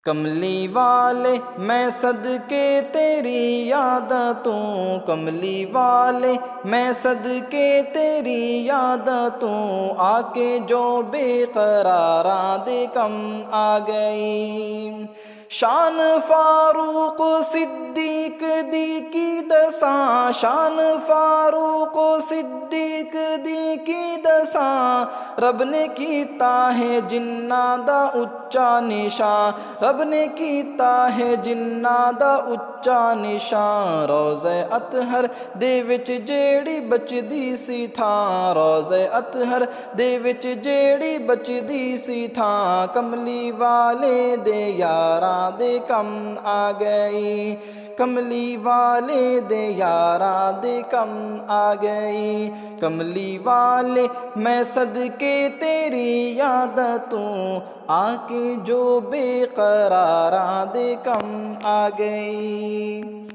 कमली वाले मैं सदके तेरी यादतों, कमली वाले मैं सदके तेरी यादतों, आके जो बेकरारा दे कम आ गई। शान फारूक सिद्दीक दी की दसा, शान फारूक सिद्दीक दी की दसा, रब ने कीता है जिन्ना दा उच्चा निशान, रब ने कीता है जिन्ना दा उच्चा निशान। रोज़े अतहर दे विच जेड़ी बचदी सी थां, रोज़े अतहर दे विच जेड़ी बचदी सी थां, कमली वाले दे यारां दे कम आ गई, कमली वाले दे यारां दे कम आ गई। कमली वाले मैं सदके तेरी यादतों, आके जो बेकरारा दे कम आ गई।